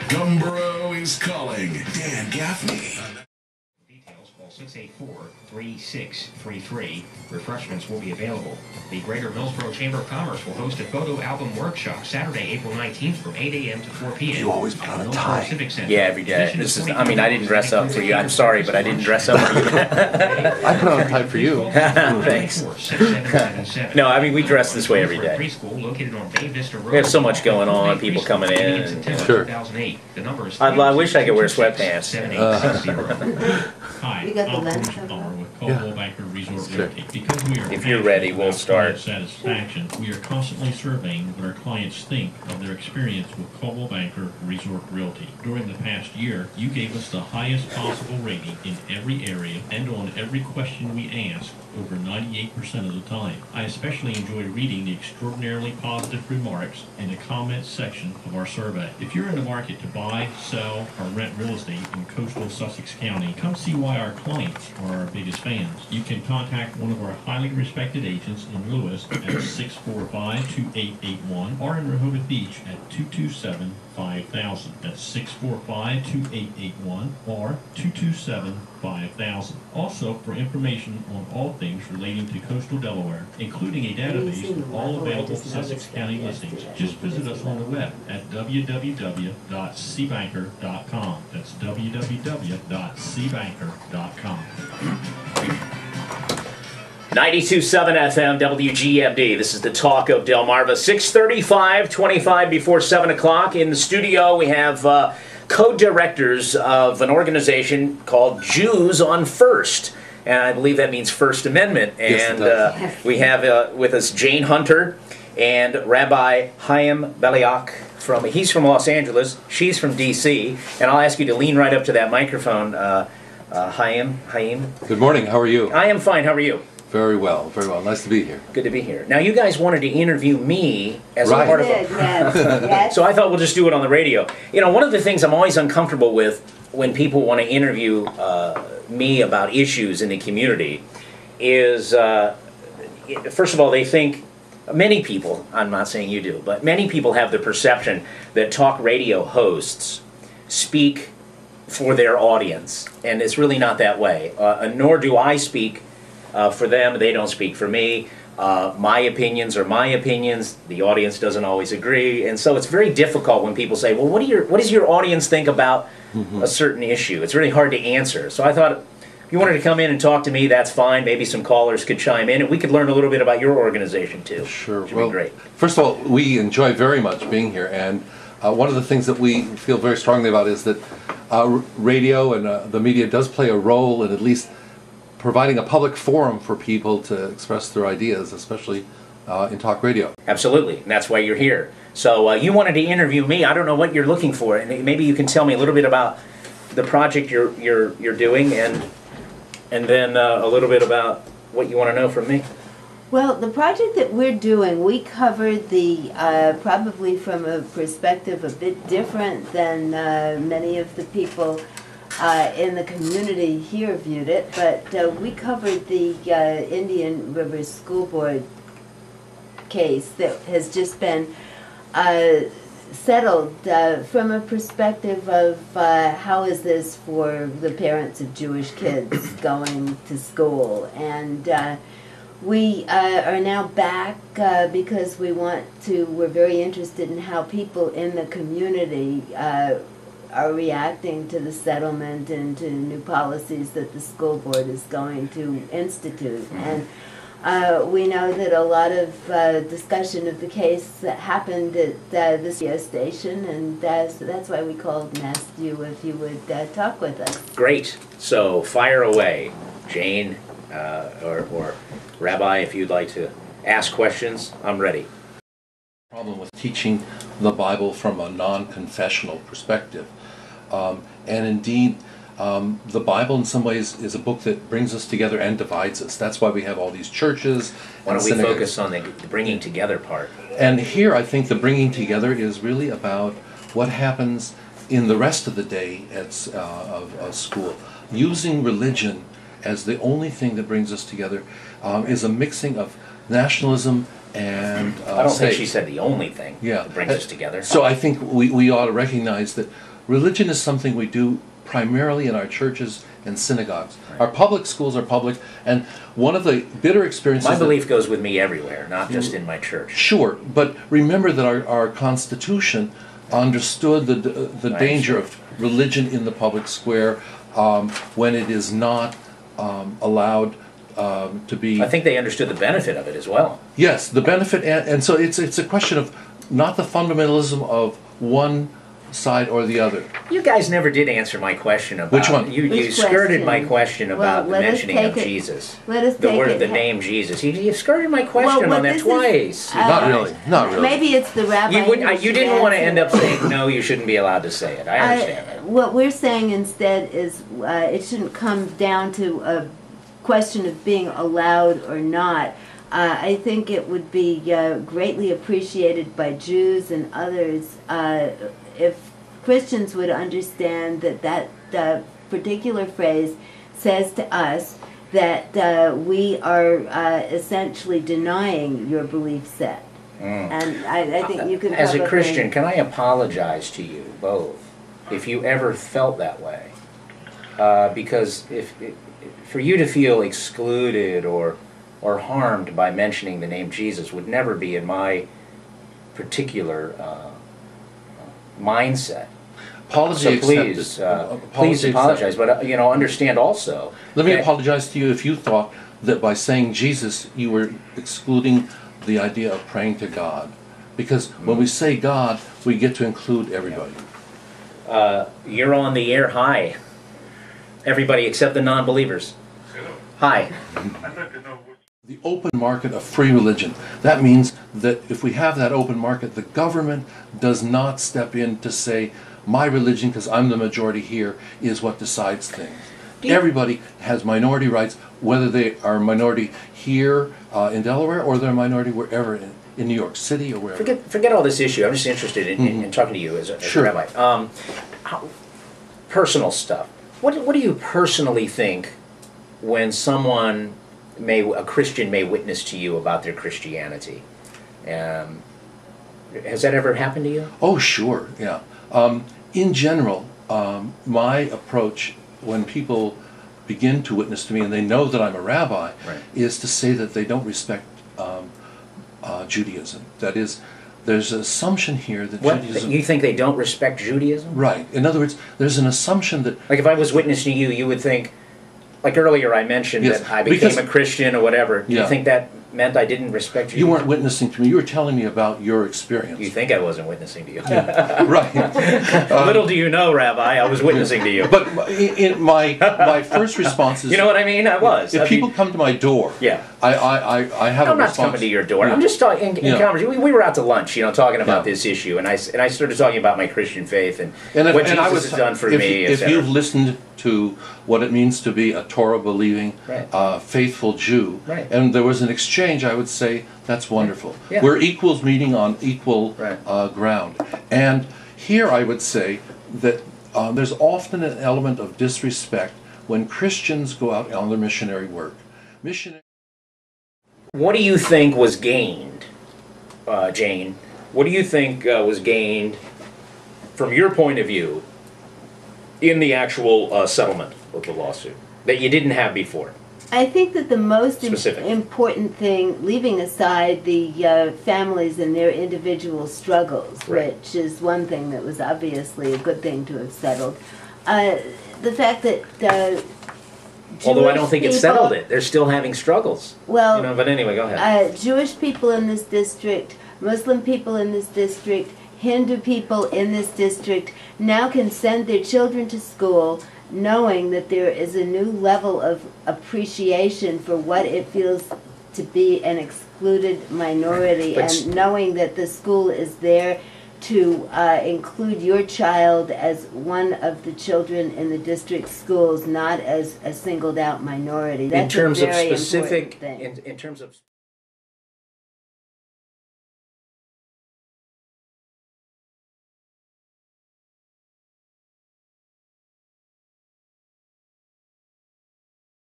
Gumboro is calling Dan Gaffney. Details, call 684-3633. Refreshments will be available. The Greater Millsboro Chamber of Commerce will host a photo album workshop Saturday, April 19th from 8 a.m. to 4 p.m. You always put on a tie. Yeah, every day. This is, I mean, I didn't dress up for you. I'm sorry, but I didn't dress up for you. I put on a tie for you. Thanks. No, I mean, we dress this way every day. We have so much going on, people coming in. Sure. I wish I could wear sweatpants. Hi, I'm Bruce Bauer with Coldwell Banker Resort Realty. Because we are If you're ready, we'll start. Satisfaction, we are constantly surveying what our clients think of their experience with Coldwell Banker Resort Realty. During the past year, you gave us the highest possible rating in every area and on every question we asked over 98% of the time. I especially enjoy reading the extraordinarily positive remarks in the comments section of our survey. If you're in the market to buy, sell, or rent real estate in coastal Sussex County, come see why our clients are our biggest fans. You can contact one of our highly respected agents in Lewis at 645-2881 or in Rehoboth Beach at 227-5000. That's 645-2881 or 227-5000. Also, for information on all things relating to coastal Delaware, including a database of all available Sussex County listings, just visit us on the web at www.cbanker.com. That's www.cbanker.com. 92.7 FM WGMD. This is the Talk of Delmarva. 6:35, 25 before 7 o'clock. In the studio, we have co-directors of an organization called Jews on First. And I believe that means First Amendment. And we have with us Jane Hunter and Rabbi Haim Beliak. He's from Los Angeles. She's from D.C. And I'll ask you to lean right up to that microphone, Haim. Good morning. How are you? I am fine. How are you? Very well. Very well. Nice to be here. Good to be here. Now, you guys wanted to interview me as Right. a part of Yes. So I thought we'll just do it on the radio. You know, one of the things I'm always uncomfortable with when people want to interview me about issues in the community is, first of all, they think, many people, I'm not saying you do, but many people have the perception that talk radio hosts speak for their audience, and it's really not that way. Nor do I speak for them. They don't speak for me. My opinions are my opinions. The audience doesn't always agree, and so it's very difficult when people say, well, what does your audience think about a certain issue? It's really hard to answer. So I thought, if you wanted to come in and talk to me, that's fine. Maybe some callers could chime in, and we could learn a little bit about your organization, too. Sure. Which Well, would be great. first of all, we enjoy very much being here, and one of the things that we feel very strongly about is that radio and the media does play a role in at least providing a public forum for people to express their ideas, especially in talk radio. Absolutely, and that's why you're here. So you wanted to interview me. I don't know what you're looking for, and maybe you can tell me a little bit about the project you're doing, and then a little bit about what you want to know from me. Well, the project that we're doing, we covered the, probably from a perspective a bit different than many of the people in the community here viewed it, but we covered the Indian River School Board case that has just been settled from a perspective of how is this for the parents of Jewish kids going to school. And we are now back because we're very interested in how people in the community are reacting to the settlement and to new policies that the school board is going to institute. And we know that a lot of discussion of the case happened at this radio station, and so that's why we called and asked you if you would talk with us. Great. So fire away, Jane, or Rabbi, if you'd like to ask questions, I'm ready. Problem with teaching the Bible from a non-confessional perspective. And indeed, the Bible in some ways is a book that brings us together and divides us. That's why we have all these churches. Why don't we focus on the bringing together part? And here I think the bringing together is really about what happens in the rest of the day at school. Using religion as the only thing that brings us together is a mixing of nationalism and I don't think she said the only thing that brings us together. So I think we ought to recognize that Religion is something we do primarily in our churches and synagogues. Right. Our public schools are public, and one of the bitter experiences... My belief goes with me everywhere, not just in my church. Sure, but remember that our Constitution understood the danger of religion in the public square when it is not allowed to be... I think they understood the benefit of it as well. Yes, the benefit, and so it's a question of not the fundamentalism of one side or the other. You guys never did answer my question about... Which one? You skirted my question about the mentioning of Jesus. Let us take it. The name Jesus. You skirted my question on that twice. Not really. Maybe it's the rabbi. You didn't want to end up saying, no, you shouldn't be allowed to say it. I understand that. What we're saying instead is it shouldn't come down to a question of being allowed or not. I think it would be greatly appreciated by Jews and others if Christians would understand that particular phrase says to us that we are essentially denying your belief set. And I think you can... As a Christian, can I apologize to you both if you ever felt that way? Because for you to feel excluded or harmed by mentioning the name Jesus would never be in my particular mindset. Apology so please apologize, but understand also. Let me apologize to you if you thought that by saying Jesus you were excluding the idea of praying to God, because when we say God, we get to include everybody. You're on the air. Hi, everybody except the non-believers. Hi. The open market of free religion. That means that if we have that open market, the government does not step in to say, my religion, because I'm the majority here, is what decides things. Everybody has minority rights, whether they are a minority here in Delaware or they're a minority wherever in New York City or wherever. Forget all this issue. I'm just interested in talking to you as a rabbi. Personal stuff. What do you personally think when someone... a Christian may witness to you about their Christianity? Has that ever happened to you? Oh, sure, yeah. In general, my approach when people begin to witness to me and they know that I'm a rabbi is to say that they don't respect Judaism. That is, there's an assumption here that Judaism... You think they don't respect Judaism? Right. In other words, there's an assumption that... Like if I was witnessing to you, you would think... Like earlier I mentioned that I became a Christian or whatever. Do you think that meant I didn't respect you? You weren't witnessing to me. You were telling me about your experience. You think I wasn't witnessing to you. Right. Little do you know, Rabbi, I was witnessing to you. But in my first response is... You know what I mean? I was. If people come to my door, I have a response. I'm not coming to your door. I'm just talking in conversation. We were out to lunch, talking about this issue, and I started talking about my Christian faith and what Jesus has done for me, If you've listened to what it means to be a Torah-believing, faithful Jew, and there was an exchange, I would say that's wonderful. Yeah. We're equals meeting on equal ground. And here I would say that there's often an element of disrespect when Christians go out on their missionary work. What do you think was gained, Jane? What do you think was gained, from your point of view, in the actual settlement of the lawsuit that you didn't have before? I think that the most important thing, leaving aside the families and their individual struggles, which is one thing that was obviously a good thing to have settled, the fact that although I don't think it settled it. They're still having struggles. Well, but anyway, go ahead. Jewish people in this district, Muslim people in this district, Hindu people in this district now can send their children to school knowing that there is a new level of appreciation for what it feels to be an excluded minority, and knowing that the school is there to include your child as one of the children in the district schools, not as a singled out minority. That's in terms a very of specific, important thing. in terms of